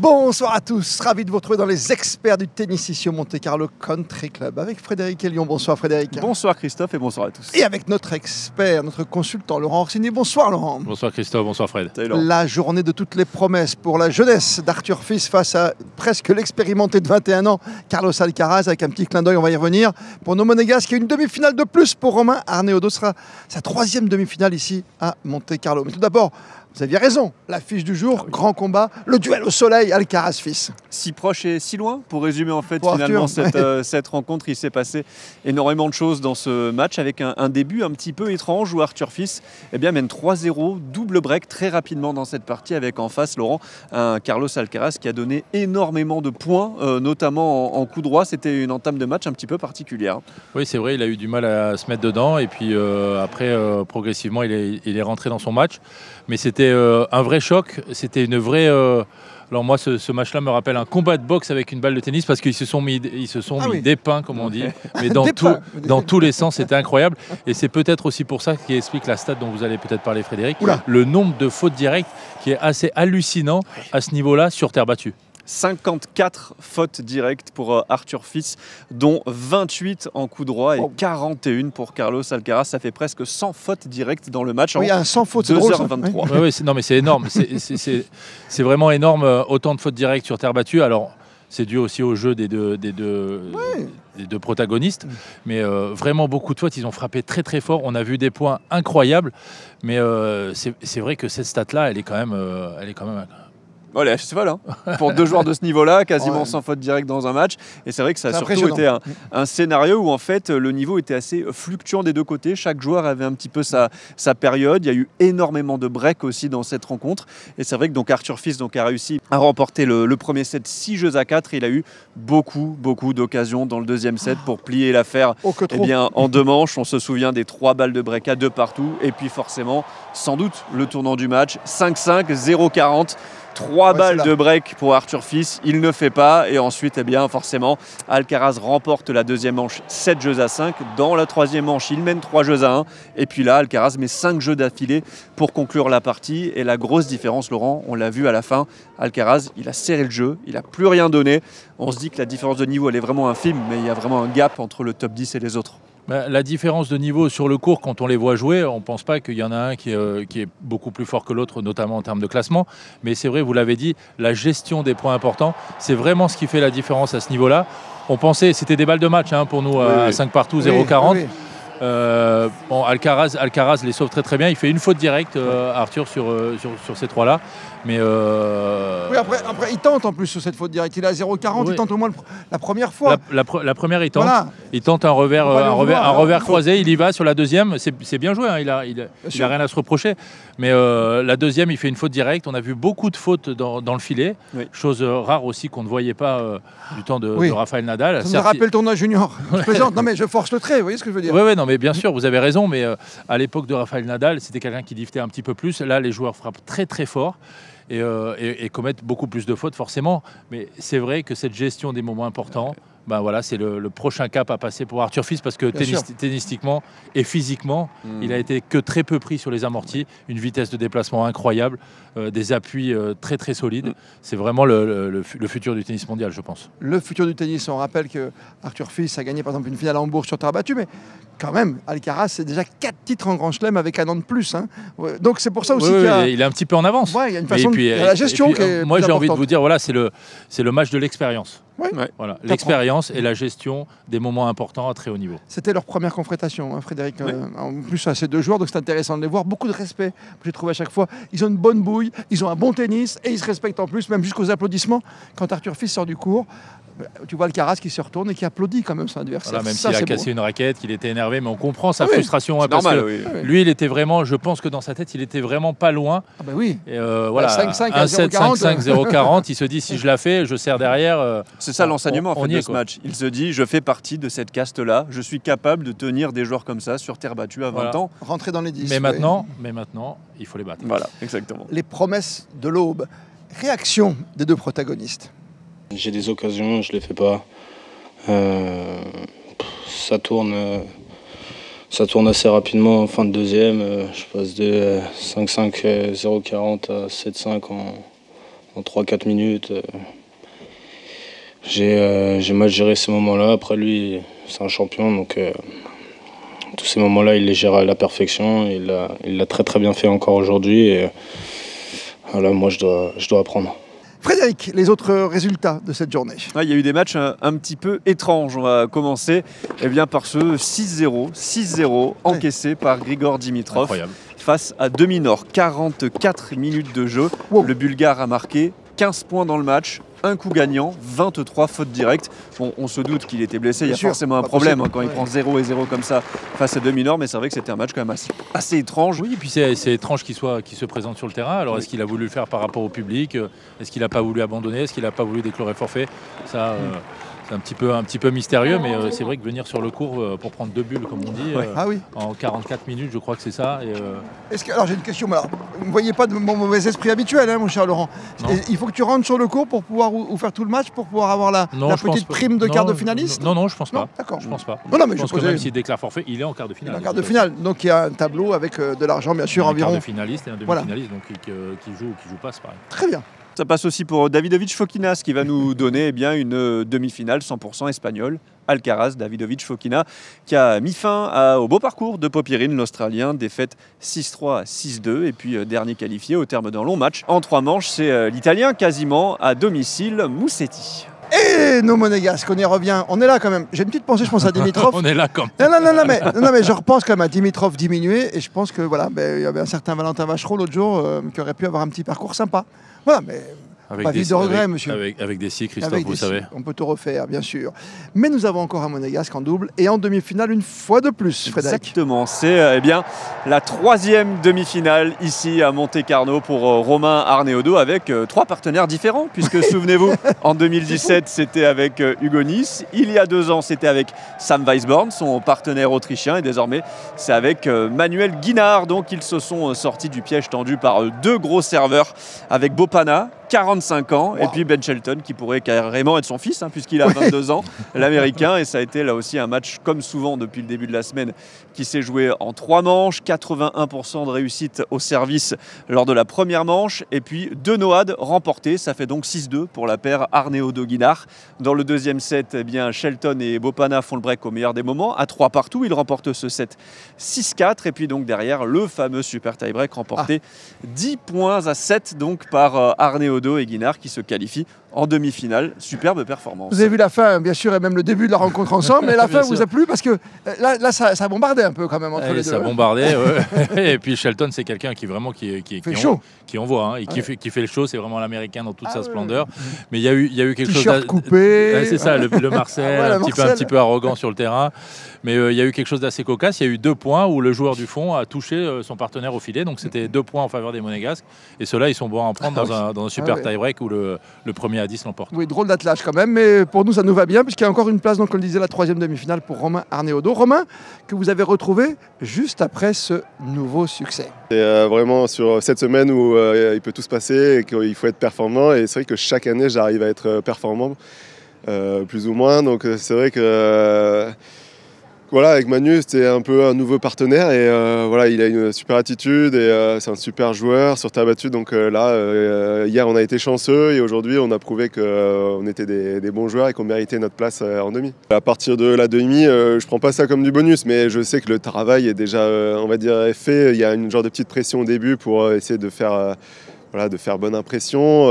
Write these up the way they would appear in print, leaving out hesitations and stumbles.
Bonsoir à tous, ravi de vous retrouver dans les experts du tennis ici au Monte Carlo Country Club avec Frédéric Elion. Bonsoir Frédéric. Bonsoir Christophe et bonsoir à tous. Et avec notre expert, notre consultant Laurent Orsini. Bonsoir Laurent. Bonsoir Christophe, bonsoir Fred. La journée de toutes les promesses pour la jeunesse d'Arthur Fils face à presque l'expérimenté de 21 ans, Carlos Alcaraz, avec un petit clin d'œil, on va y revenir. Pour nos Monégasques, il y a une demi-finale de plus pour Romain Arnaud. Ce sera sa troisième demi-finale ici à Monte Carlo. Mais tout d'abord, vous aviez raison, l'affiche du jour, grand combat, le duel au soleil, Alcaraz-Fils. Si proche et si loin, pour résumer en fait Pour finalement Arthur, cette rencontre, il s'est passé énormément de choses dans ce match avec un début un petit peu étrange où Arthur Fils mène 3-0, double break très rapidement dans cette partie avec en face Laurent, un Carlos Alcaraz qui a donné énormément de points, notamment en coup droit. C'était une entame de match un petit peu particulière. Oui, c'est vrai, il a eu du mal à se mettre dedans et puis après, progressivement, il est rentré dans son match. Mais c'était un vrai choc, c'était une vraie... Alors moi, ce match-là me rappelle un combat de boxe avec une balle de tennis parce qu'ils se sont mis des pains, comme on dit, mais dans tous les sens, c'était incroyable. Et c'est peut-être aussi pour ça qui explique la stat dont vous allez peut-être parler, Frédéric, le nombre de fautes directes qui est assez hallucinant à ce niveau-là sur terre battue. 54 fautes directes pour Arthur Fils, dont 28 en coup droit et 41 pour Carlos Alcaraz. Ça fait presque 100 fautes directes dans le match. Oui, un 100 fautes, c'est 2h23. Oui, non, mais c'est énorme. C'est vraiment énorme, autant de fautes directes sur terre battue. Alors, c'est dû aussi au jeu des deux protagonistes. Mais vraiment beaucoup de fautes. Ils ont frappé très très fort. On a vu des points incroyables. Mais c'est vrai que cette stat-là, elle est quand même... Voilà, c'est pas là. Pour deux joueurs de ce niveau-là, quasiment sans faute directe dans un match. Et c'est vrai que ça a surtout été un scénario où en fait le niveau était assez fluctuant des deux côtés. Chaque joueur avait un petit peu sa période. Il y a eu énormément de breaks aussi dans cette rencontre. Et c'est vrai que donc Arthur Fils a réussi à remporter le premier set 6-4. Il a eu beaucoup d'occasions dans le deuxième set pour plier l'affaire en deux manches. On se souvient des 3 balles de break à 2 partout. Et puis forcément, sans doute, le tournant du match. 5-5, 0-40. 3 balles de break pour Arthur Fils, il ne fait pas. Et ensuite, forcément, Alcaraz remporte la deuxième manche 7-5. Dans la troisième manche, il mène 3-1. Et puis là, Alcaraz met 5 jeux d'affilée pour conclure la partie. Et la grosse différence, Laurent, on l'a vu à la fin, Alcaraz, il a serré le jeu, il n'a plus rien donné. On se dit que la différence de niveau, elle est vraiment infime, mais il y a vraiment un gap entre le top 10 et les autres. La différence de niveau sur le court, quand on les voit jouer, on ne pense pas qu'il y en a un qui est beaucoup plus fort que l'autre, notamment en termes de classement. Mais c'est vrai, vous l'avez dit, la gestion des points importants, c'est vraiment ce qui fait la différence à ce niveau-là. On pensait, c'était des balles de match pour nous, à 5 partout, 0-40. Alcaraz les sauve très bien. Il fait une faute directe, Arthur, sur ces 3-là. Mais oui, après, il tente en plus sur cette faute directe. Il est à 0-40, il tente au moins la première fois. La première, il tente. Voilà. Il tente un revers croisé. Il y va sur la deuxième. C'est bien joué. Il a rien à se reprocher. Mais la deuxième, il fait une faute directe. On a vu beaucoup de fautes dans le filet. Oui. Chose rare aussi qu'on ne voyait pas du temps de Rafael Nadal. Ça me rappelle le tournoi junior. Je plaisante. Non, mais je force le trait. Vous voyez ce que je veux dire? Oui, non, mais bien sûr, vous avez raison. Mais à l'époque de Rafael Nadal, c'était quelqu'un qui liftait un petit peu plus. Là, les joueurs frappent très, très fort. Et commettent beaucoup plus de fautes forcément, mais c'est vrai que cette gestion des moments importants, c'est le prochain cap à passer pour Arthur Fils parce que tennistiquement et physiquement, il a été que très peu pris sur les amortis, une vitesse de déplacement incroyable, des appuis très très solides. C'est vraiment le futur du tennis mondial, je pense. Le futur du tennis, on rappelle que Arthur Fils a gagné par exemple une finale à Hambourg sur terre battue, mais quand même, Alcaraz, c'est déjà 4 titres en Grand Chelem avec un an de plus. Donc c'est pour ça aussi il est un petit peu en avance. Ouais, il y a une façon de la gestion qui est moi, j'ai importante. envie de vous dire, c'est le match de l'expérience. Oui. Voilà, l'expérience et la gestion des moments importants à très haut niveau. C'était leur première confrontation, Frédéric. En plus, à ces deux joueurs, donc c'est intéressant de les voir. Beaucoup de respect, j'ai trouvé à chaque fois. Ils ont une bonne bouille, ils ont un bon tennis et ils se respectent en plus, même jusqu'aux applaudissements. Quand Arthur Fils sort du court, tu vois Alcaraz qui se retourne et qui applaudit quand même son adversaire. Voilà, même s'il a cassé une raquette, qu'il était énervé, mais on comprend sa frustration. Parce normal, que lui, il était vraiment, je pense que dans sa tête, il était vraiment pas loin. Ah bah oui. Et 5-5 à 0-40. 5-0-40, il se dit si je la fais, je serre derrière. C'est ça l'enseignement de ce match. Il se dit je fais partie de cette caste-là, je suis capable de tenir des joueurs comme ça sur terre battue à 20 ans. Rentrer dans les 10. Mais maintenant, il faut les battre. Voilà, exactement. Les promesses de l'aube. Réaction des deux protagonistes. J'ai des occasions, je ne les fais pas. Ça tourne assez rapidement en fin de deuxième. Je passe de 5-5, 0-40 à 7-5 en 3-4 minutes. J'ai mal géré ces moments-là. Après, lui, c'est un champion, donc tous ces moments-là, il les gère à la perfection. Il l'a très très bien fait encore aujourd'hui. Et voilà, moi, je dois apprendre. Frédéric, les autres résultats de cette journée. Il y a eu des matchs un petit peu étranges. On va commencer par ce 6-0 encaissé par Grigor Dimitrov. Incroyable. Face à Demi-Nord. 44 minutes de jeu. Wow. Le Bulgare a marqué 15 points dans le match. Un coup gagnant, 23 fautes directes. On se doute qu'il était blessé, il y a forcément un problème quand il prend 0 et 0 comme ça face à Demi-Nord, mais c'est vrai que c'était un match quand même assez étrange. Oui, et puis c'est étrange qu'il se présente sur le terrain. Alors est-ce qu'il a voulu le faire par rapport au public? Est-ce qu'il n'a pas voulu abandonner? Est-ce qu'il n'a pas voulu déclarer forfait? Ça, c'est un petit peu mystérieux, mais c'est vrai que venir sur le court pour prendre 2 bulles, comme on dit, en 44 minutes, je crois que c'est ça. Alors j'ai une question, mais alors, vous ne voyez pas de mon mauvais esprit habituel, hein, mon cher Laurent. Il faut que tu rentres sur le court pour pouvoir faire tout le match, pour pouvoir avoir la petite prime de quart de finaliste? Non, je pense pas. D'accord. Je pense pas. Non, mais je pense que même s'il déclare forfait, il est en quart de finale. En quart de finale. Donc il y a un tableau avec de l'argent, bien sûr, environ. Un quart de finaliste et un demi-finaliste, donc qui joue ou qui joue pas, c'est pareil. Très bien. Ça passe aussi pour Davidovich Fokina, ce qui va nous donner une demi-finale 100% espagnole. Alcaraz, Davidovich Fokina, qui a mis fin au beau parcours de Popyrin, l'Australien. Défaite 6-3, 6-2. Et puis dernier qualifié au terme d'un long match. En 3 manches, c'est l'Italien quasiment à domicile, Musetti. Et nos Monégasques, on y revient. On est là quand même. J'ai une petite pensée, je pense à Dimitrov. On est là quand même. Non, mais je repense quand même à Dimitrov diminué. Et je pense que voilà, il y avait un certain Valentin Vachereau l'autre jour qui aurait pu avoir un petit parcours sympa. Voilà, mais pas vivre de regrets, monsieur. Avec des scies, Christophe, vous savez. On peut tout refaire, bien sûr. Mais nous avons encore un Monégasque en double et en demi-finale une fois de plus, Frédéric. Exactement, c'est la 3e demi-finale ici à Monte-Carlo pour Romain Arneaudo avec 3 partenaires différents, puisque souvenez-vous, en 2017 c'était avec Hugo Nice, il y a 2 ans c'était avec Sam Weisborn, son partenaire autrichien, et désormais c'est avec Manuel Guinard. Donc ils se sont sortis du piège tendu par 2 gros serveurs avec Bopana, 45 ans, wow. Et puis Ben Shelton qui pourrait carrément être son fils, puisqu'il a 22 ans, l'américain. Et ça a été là aussi un match, comme souvent depuis le début de la semaine, qui s'est joué en 3 manches, 81% de réussite au service lors de la première manche, et puis 2 noades remportés. Ça fait donc 6-2 pour la paire Arneaudo-Guinard. Dans le deuxième set, Shelton et Bopana font le break au meilleur des moments, à 3 partout. Ils remportent ce set 6-4, et puis donc derrière, le fameux super tie-break remporté 10 points à 7 donc par Arneaudo et Guinard qui se qualifient en demi-finale. Superbe performance. Vous avez vu la fin, bien sûr, et même le début de la rencontre ensemble, mais la fin vous a plu parce que là ça bombardait un peu quand même entre les deux. Ça bombardait, ouais. Et puis Shelton, c'est quelqu'un qui vraiment qui envoie, et qui fait le show. C'est vraiment l'américain dans toute sa splendeur. Mais il y a eu quelque chose coupé. C'est ça, le Marcel, un petit peu arrogant sur le terrain. Mais il y a eu quelque chose d'assez cocasse. Il y a eu 2 points où le joueur du fond a touché son partenaire au filet. Donc c'était 2 points en faveur des Monégasques. Et ceux-là, ils sont bons à en prendre dans un super tie-break où le premier à 10 l'emporte. Oui, drôle d'attelage quand même. Mais pour nous, ça nous va bien puisqu'il y a encore une place, donc comme le disait, la 3e demi-finale pour Romain Arneaudo. Romain, que vous avez retrouvé juste après ce nouveau succès. C'est vraiment sur cette semaine où il peut tout se passer et qu'il faut être performant. Et c'est vrai que chaque année, j'arrive à être performant, plus ou moins. Donc c'est vrai que... Voilà, avec Manu, c'était un peu un nouveau partenaire et il a une super attitude et c'est un super joueur sur terre battue. Donc hier, on a été chanceux et aujourd'hui, on a prouvé qu'on était des bons joueurs et qu'on méritait notre place en demi. À partir de la demi, je prends pas ça comme du bonus, mais je sais que le travail est déjà, fait. Il y a une genre de petite pression au début pour essayer de faire bonne impression.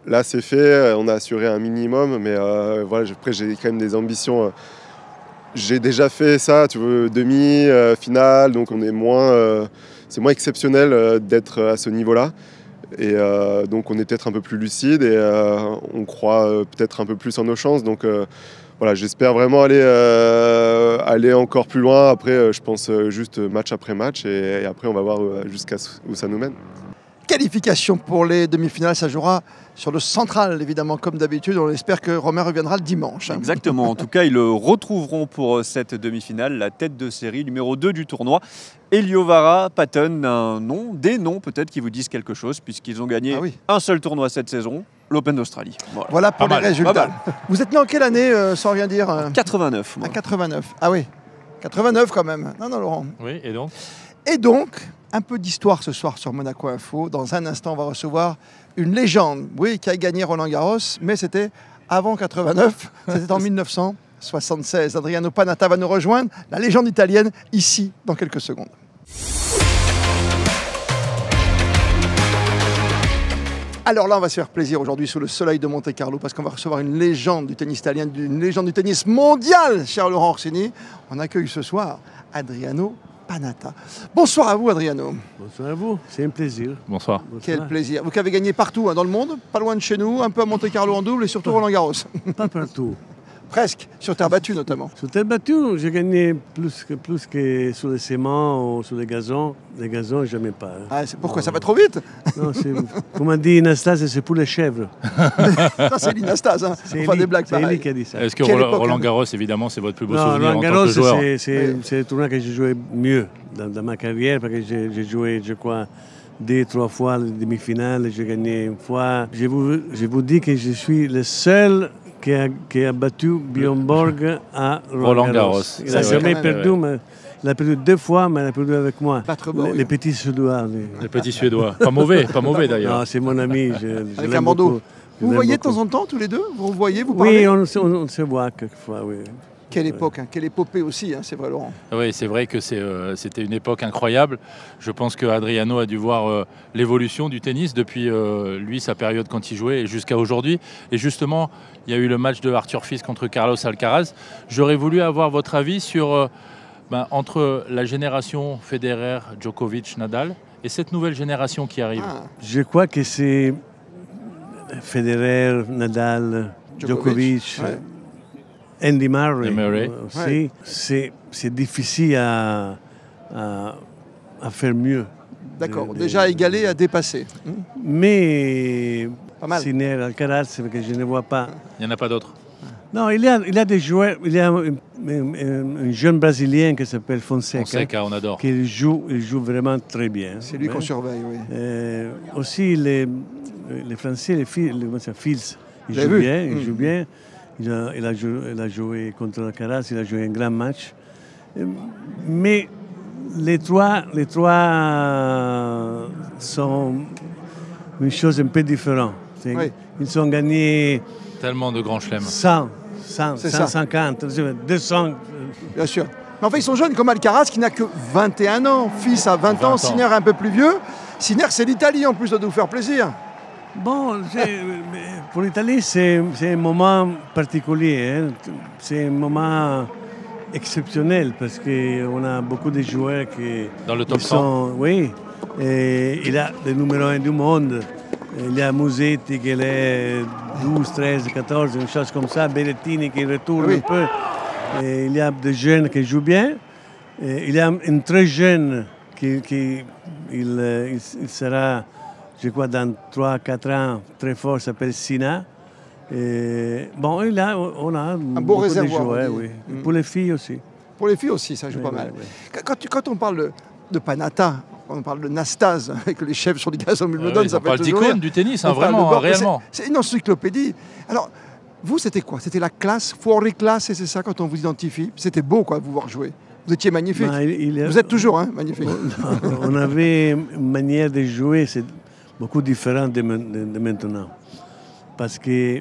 Là, c'est fait, on a assuré un minimum, mais après, j'ai quand même des ambitions. J'ai déjà fait ça, demi, finale, donc c'est moins exceptionnel d'être à ce niveau-là. Et donc on est peut-être un peu plus lucide et on croit peut-être un peu plus en nos chances. Donc j'espère vraiment aller encore plus loin. Après, je pense juste match après match et après on va voir jusqu'à où ça nous mène. Qualification pour les demi-finales, ça jouera sur le central, évidemment, comme d'habitude. On espère que Romain reviendra le dimanche. Exactement. En tout cas, ils retrouveront pour cette demi-finale la tête de série numéro 2 du tournoi, Eliovara Patten. Des noms peut-être qui vous disent quelque chose, puisqu'ils ont gagné un seul tournoi cette saison, l'Open d'Australie. Voilà pour les résultats. Vous êtes né en quelle année, sans rien dire 89. À 89. Ah oui, 89 quand même. Non, Laurent. Oui, et donc ? Et donc, Un peu d'histoire ce soir sur Monaco Info. Dans un instant, on va recevoir une légende, oui, qui a gagné Roland-Garros, mais c'était avant 89, c'était en 1976. Adriano Panatta va nous rejoindre, la légende italienne, ici, dans quelques secondes. Alors là, on va se faire plaisir aujourd'hui sous le soleil de Monte-Carlo parce qu'on va recevoir une légende du tennis italien, une légende du tennis mondial, cher Laurent Orsini. On accueille ce soir Adriano Panatta. Bonsoir à vous, Adriano. Bonsoir à vous, c'est un plaisir. Bonsoir. Quel plaisir. Vous qui avez gagné partout dans le monde, pas loin de chez nous, un peu à Monte-Carlo en double et surtout Roland-Garros. Pas partout. Presque, sur terre battue notamment. Sur terre battue, j'ai gagné plus que sur les ciments ou sur les gazons. Les gazons, jamais pas. Ah, pourquoi ça va trop vite? Non, comme a dit Nastase, c'est pour les chèvres. Ça, c'est l'Inastase, hein. C'est Enfin, des blagues Eli pareilles. qui a dit ça. Est-ce que Roland Garros, évidemment, c'est votre plus beau Non, souvenir Roland en Garros, tant que joueur? c'est le tournoi que j'ai joué mieux dans ma carrière parce que j'ai joué, je crois, 2-3 fois les demi-finales, j'ai gagné une fois. Je vous dis que je suis le seul qui a battu Björn Borg à Roland Garros. Il n'a jamais perdu, mais il a perdu 2 fois, mais il a perdu avec moi. Les petits Suédois. Les petits Suédois. Pas mauvais d'ailleurs. Non, c'est mon ami. Avec un bandeau. Vous voyez de temps en temps tous les deux? Vous voyez, vous parlez? Oui, on se voit quelquefois, oui. Quelle époque, hein, quelle épopée aussi, hein, c'est vrai, Laurent. Oui, c'est vrai que c'était une époque incroyable. Je pense que Adriano a dû voir l'évolution du tennis depuis lui, sa période quand il jouait, et jusqu'à aujourd'hui. Et justement, il y a eu le match de Arthur Fils contre Carlos Alcaraz. J'aurais voulu avoir votre avis sur entre la génération Federer, Djokovic, Nadal et cette nouvelle génération qui arrive. Je crois que c'est Federer, Nadal, Djokovic. Ouais. Andy Murray aussi, Ouais. c'est difficile à faire mieux. D'accord, déjà à égaler, à dépasser. Mais Pas mal. Sinner, Alcaraz, c'est que je ne vois pas. Il n'y en a pas d'autres. Non, il y a des joueurs, il y a un jeune Brésilien qui s'appelle Fonseca, on adore. qui joue vraiment très bien. C'est lui qu'on surveille, oui. Aussi les Français, les Fils, ils jouent bien, ils jouent bien. Il a joué contre Alcaraz, il a joué un grand match. Mais les trois sont une chose un peu différente. Oui. Ils ont gagné Tellement de grands chelems. 100, C'est ça. 150, 200. Bien sûr. Mais enfin, ils sont jeunes comme Alcaraz qui n'a que 21 ans. Fils a 20 ans, Sinner un peu plus vieux. Sinner, c'est l'Italie en plus, de nous faire plaisir. Bon, pour l'Italie, c'est un moment particulier. Hein. C'est un moment exceptionnel parce qu'on a beaucoup de joueurs qui Dans le top 100. Oui, et il a le numéro 1 du monde. Il y a Musetti qui est 12, 13, 14, une chose comme ça. Berrettini qui retourne un peu. Et il y a des jeunes qui jouent bien. Et il y a un très jeune qui sera, je crois, dans 3-4 ans, très fort, s'appelle Sina. Bon, on a un beau réservoir. Joueurs, oui. Pour les filles aussi. Pour les filles aussi, ça joue pas mal. Quand on parle de Panatta, on parle de Nastase, avec les chefs sur du gazon Wimbledon, ça on parle d'icône du tennis, vraiment, réellement. C'est une encyclopédie. Alors, vous, c'était quoi? C'était la classe, fuori classe, et c'est ça quand on vous identifie? C'était beau, quoi, vous voir jouer. Vous étiez magnifique. Vous êtes toujours magnifique. On avait une manière de jouer beaucoup différente de maintenant. Parce que,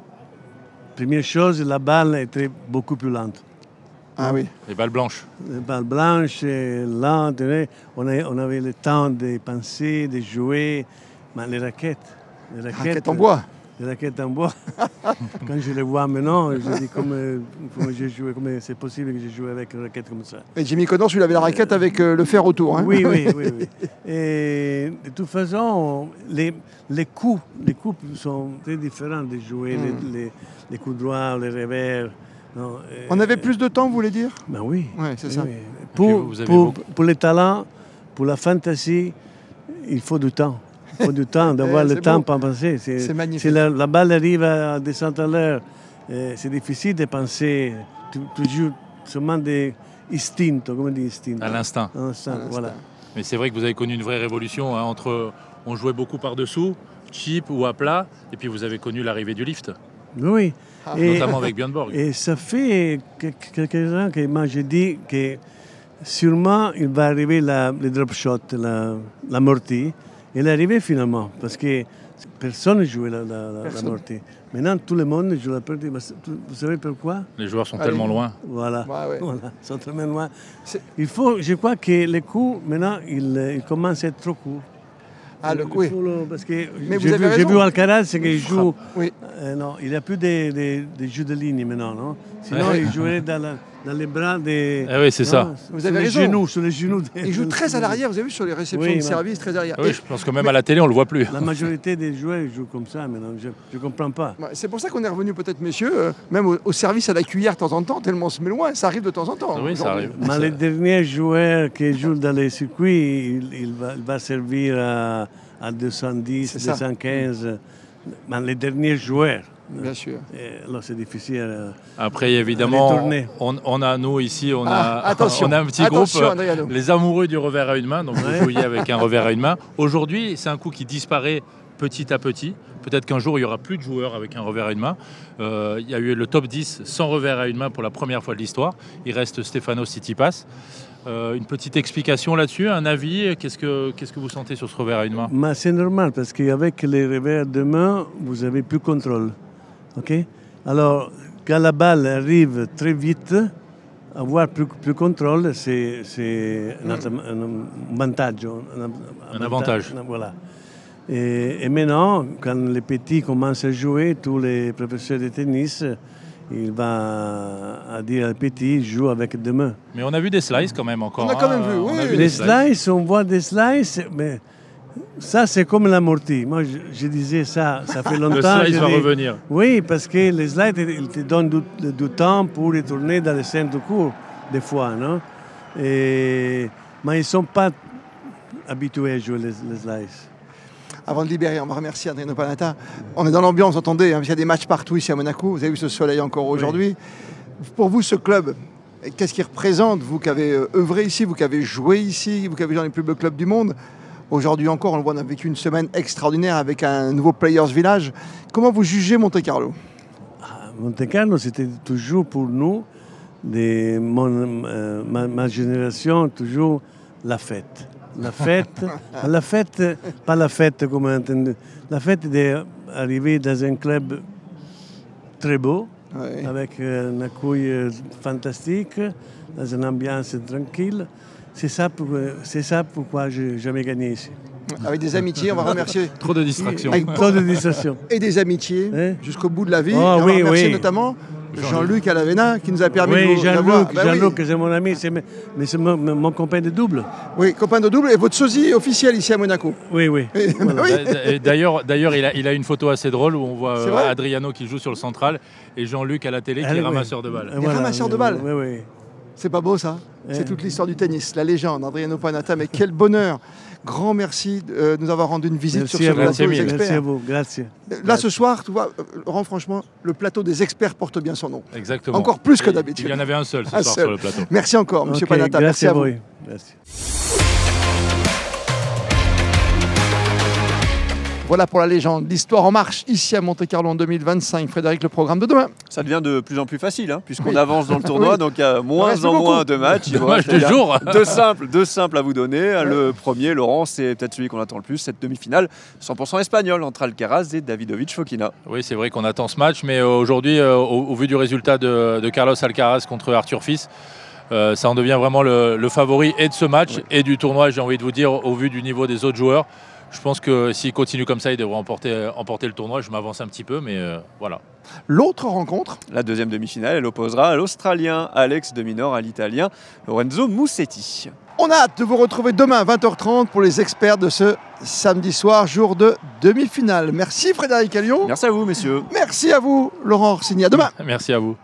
première chose, la balle était beaucoup plus lente. Ah oui. Les balles blanches. Les balles blanches, lentes. On avait le temps de penser, de jouer. Mais les raquettes en bois. Les raquettes en bois. Quand je les vois maintenant, je dis comment c'est possible que je joue avec une raquette comme ça. Et Jimmy Connors, lui, avait la raquette avec le fer autour. Hein. Oui. Et de toute façon, les coups sont très différents de jouer. Les coups droits, les revers. Non, on avait plus de temps, vous voulez dire? Ben oui. Ouais, c'est ça. Oui. Pour les talents, pour la fantaisie, il faut du temps. Il faut du temps, d'avoir le temps pour penser. C'est magnifique. Si la balle arrive à descendre à l'heure, c'est difficile de penser. Tu joues seulement des instincts, comment on dit instinct? À l'instinct. Voilà. Mais c'est vrai que vous avez connu une vraie révolution entre on jouait beaucoup par-dessous, chip ou à plat, et puis vous avez connu l'arrivée du lift. Oui. Notamment avec Björn Borg. Et ça fait quelques ans que moi je dis que sûrement il va arriver le drop shot, l'amorti. Il est arrivé finalement, parce que personne ne jouait l'amorti. Maintenant, tout le monde joue l'amorti. Vous savez pourquoi? Les joueurs sont tellement loin. Voilà, voilà, ils sont tellement loin. Je crois que les coups, maintenant, ils commencent à être trop courts. Ah, le coup, oui. Parce que j'ai vu Alcaraz, c'est qu'il joue... Oui. Non, il n'y a plus des jeux de ligne maintenant, non? Sinon, il jouerait dans les bras des... Ah oui, c'est ça. Vous avez raison. Sur les genoux. Il joue très à l'arrière, vous avez vu, sur les réceptions de service, très arrière. Oui, je pense que même à la télé, on ne le voit plus. La majorité des joueurs jouent comme ça maintenant, je ne comprends pas. C'est pour ça qu'on est revenu peut-être, messieurs, même au service à la cuillère de temps en temps, tellement on se met loin, ça arrive de temps en temps. Oui, ça arrive. Mais les derniers joueurs qui jouent dans les circuits, il va servir à 210, 215, mais les derniers joueurs. Bien sûr. Alors c'est difficile. Après, évidemment, on a, nous ici, on a un petit groupe, les amoureux du revers à une main, donc vous jouiez avec un revers à une main. Aujourd'hui, c'est un coup qui disparaît petit à petit. Peut-être qu'un jour, il n'y aura plus de joueurs avec un revers à une main. Il y a eu le top 10 sans revers à une main pour la première fois de l'histoire. Il reste Stefanos Tsitsipas. Une petite explication là-dessus, un avis, qu'est-ce que vous sentez sur ce revers à une main? C'est normal, parce qu'avec les revers de main, vous avez plus de contrôle. Okay? Alors, quand la balle arrive très vite, avoir plus de contrôle, c'est un avantage. Voilà. Et maintenant, quand les petits commencent à jouer, tous les professeurs de tennis, il va dire aux petits, joue avec deux mains. Mais on a vu des slices quand même encore. On a quand même vu, oui. Les slices, on voit des slices, mais ça c'est comme l'amorti. Moi je disais ça fait longtemps. Le slice va revenir. Oui, parce que les slices, ils te donnent du temps pour retourner dans les scènes de cours, des fois, non? Mais ils ne sont pas habitués à jouer les slices. Avant de libérer, on va remercier Adriano Panatta. On est dans l'ambiance, entendez, il y a des matchs partout ici à Monaco. Vous avez vu ce soleil encore aujourd'hui. Pour vous, ce club, qu'est-ce qu'il représente? Vous qui avez œuvré ici, vous qui avez joué ici, vous qui avez joué dans les plus beaux clubs du monde. Aujourd'hui encore, on le voit, on a vécu une semaine extraordinaire avec un nouveau Players Village. Comment vous jugez Monte-Carlo? Monte-Carlo, c'était toujours pour nous, ma génération, toujours la fête. La fête, pas la fête comme entendu. La fête d'arriver dans un club très beau, avec un accueil fantastique, dans une ambiance tranquille. C'est ça pourquoi je n'ai jamais gagné ici. Avec des amitiés, on va remercier. Trop de distractions. Trop de distractions. Et des amitiés jusqu'au bout de la vie. Oh, on va remercier notamment Jean-Luc Alavena qui nous a permis de d'avoir... Jean-Luc, c'est mon ami, c'est mon copain de double. Oui, copain de double et votre sosie officiel ici à Monaco. Oui. D'ailleurs, il a une photo assez drôle où on voit Adriano qui joue sur le central et Jean-Luc à la télé qui est ramasseur de balles. Ramasseur de balles. Oui. C'est pas beau ça? C'est toute l'histoire du tennis, la légende, Adriano Panatta, mais quel bonheur! Grand merci de nous avoir rendu une visite sur ce plateau des experts. Merci à vous, grazie. Là ce soir, tu vois, Laurent, franchement, le plateau des experts porte bien son nom. Exactement. Encore plus que d'habitude. Il y en avait un seul ce soir sur le plateau. Merci encore, monsieur Panatta. Merci à vous. Merci. Voilà pour la légende, l'histoire en marche ici à Monte-Carlo en 2025. Frédéric, le programme de demain. Ça devient de plus en plus facile, puisqu'on avance dans le tournoi, donc il y a moins en moins de matchs. Du jour. Deux simples à vous donner. Le premier, Laurent, c'est peut-être celui qu'on attend le plus, cette demi-finale 100% espagnole entre Alcaraz et Davidovich Fokina. Oui, c'est vrai qu'on attend ce match, mais aujourd'hui, au vu du résultat de Carlos Alcaraz contre Arthur Fils, ça en devient vraiment le favori et de ce match et du tournoi, j'ai envie de vous dire, au vu du niveau des autres joueurs. Je pense que s'il continue comme ça, il devrait emporter le tournoi. Je m'avance un petit peu, mais voilà. L'autre rencontre, la deuxième demi-finale, elle opposera l'Australien Alex de Minaur à l'Italien Lorenzo Musetti. On a hâte de vous retrouver demain à 20h30 pour les experts de ce samedi soir, jour de demi-finale. Merci Frédéric Alliot. Merci à vous, messieurs. Merci à vous, Laurent Orsini. À demain. Merci à vous.